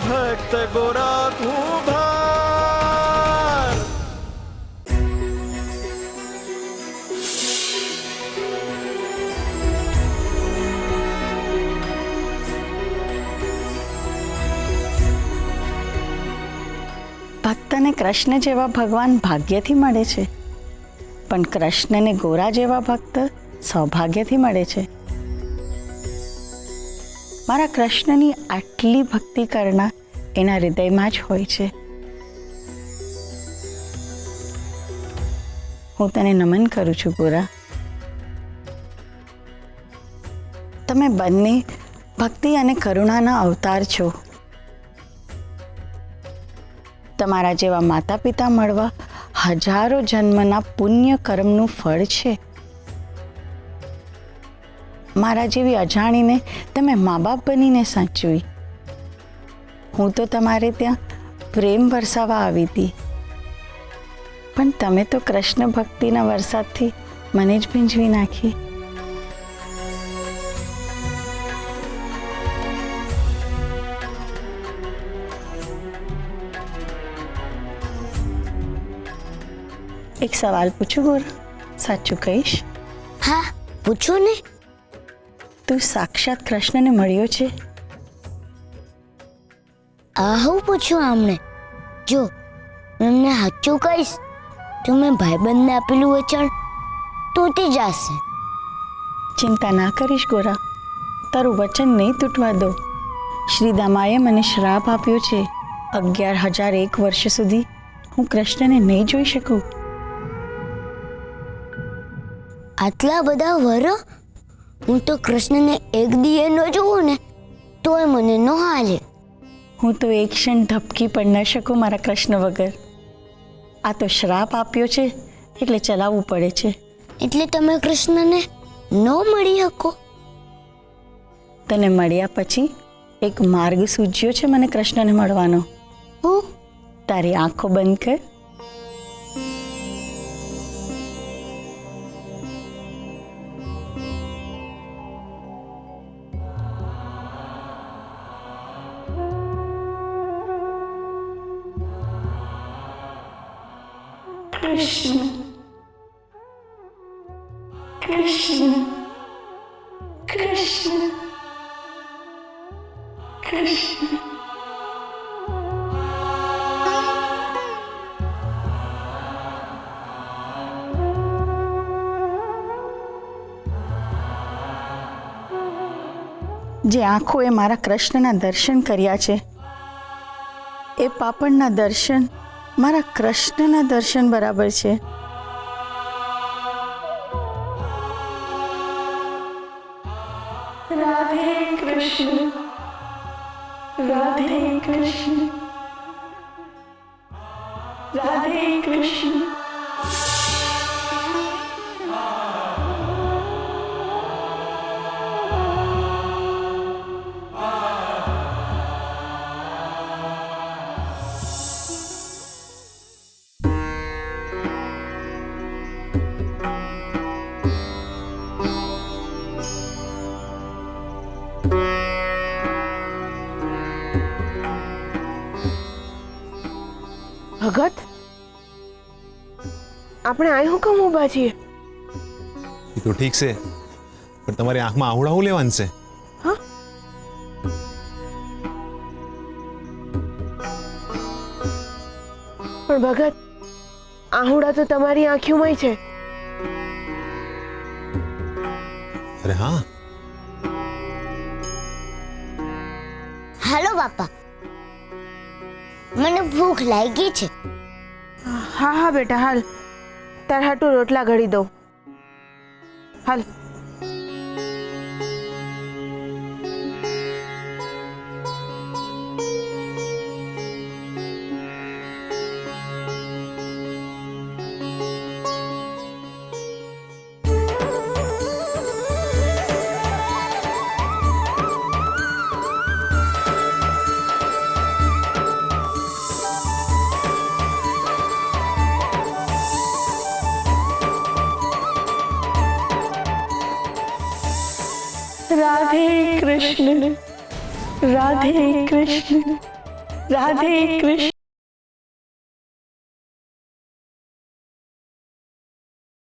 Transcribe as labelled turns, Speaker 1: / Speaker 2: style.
Speaker 1: भक्त गोरा कुभार।
Speaker 2: ભક્તને કૃષ્ણ જેવા ભગવાન ભાગ્યથી મળે છે, પણ કૃષ્ણને ગોરા જેવા ભક્ત સૌભાગ્યથી મળે છે. મારા કૃષ્ણની આટલી ભક્તિ કરનાર એના હૃદયમાં જ હોય છે. હું તને નમન કરું છું ગોરા. તમે બંને ભક્તિ અને કરુણાના અવતાર છો. તમારા જેવા માતા પિતા મળવા હજારો જન્મના પુણ્ય કર્મનું ફળ છે. મારા જેવી અજાણીને તમે મા બાપ બનીને સાચવી. હું તો તમારે ત્યાં પ્રેમ વરસાવવા આવી હતી, પણ તમે તો કૃષ્ણ ભક્તિના વરસાદથી મને જ ભીંજવી નાખી. એક સવાલ પૂછું ગોરા? સાચું કહીશ?
Speaker 3: હા, પૂછો ને.
Speaker 2: તું સાક્ષાત કૃષ્ણને મળ્યો છે?
Speaker 3: આવું પૂછ્યું આમણે? જો એમને સાચું કહીશ તો મેં ભાઈબંધને આપેલું વચન તૂટી જશે.
Speaker 2: ચિંતા ના કરીશ ગોરા, તારું વચન નહીં તૂટવા દો. શ્રીદામાએ મને શ્રાપ આપ્યો છે, 11,001 વર્ષ સુધી હું કૃષ્ણને નહીં જોઈ શકું.
Speaker 3: આટલા બધા વર હું તો કૃષ્ણને એક દિયે ન જોઉં ને તોય મને ન હાલે.
Speaker 2: હું તો એક ક્ષણ ધબકી પણ ન શકું મારા કૃષ્ણ વગર. આ તો શ્રાપ આપ્યો છે એટલે ચલાવવું પડે છે.
Speaker 3: એટલે તમે કૃષ્ણને ન મળી શકો?
Speaker 2: તને મળ્યા પછી એક માર્ગ સૂઝ્યો છે મને કૃષ્ણને મળવાનો.
Speaker 3: હું
Speaker 2: તારી આંખો બંધ કર. કૃષ્ણ કૃષ્ણ કૃષ્ણ કૃષ્ણ. જે આંખોએ મારા કૃષ્ણના દર્શન કર્યા છે એ પાપણના દર્શન મારા કૃષ્ણના દર્શન બરાબર છે. રાધે કૃષ્ણ રાધે કૃષ્ણ રાધે કૃષ્ણ.
Speaker 4: ભગત, આપણે અહીં હું કેમ ઊભા છીએ?
Speaker 5: એ તો ઠીક છે, પણ તમારી આંખમાં આહુડા હું લેવાનું છે?
Speaker 4: હા, પણ ભગત, આહુડા તો તમારી આંખોમાં છે.
Speaker 5: અરે હા,
Speaker 3: હાલો બાપા, મને ભૂખ લાગી છે.
Speaker 4: હા હા બેટા, હાલ, તાર હાટુ રોટલા ઘડી દઉં. હાલ.
Speaker 2: રાધે કૃષ્ણ રાધે કૃષ્ણ રાધે કૃષ્ણ.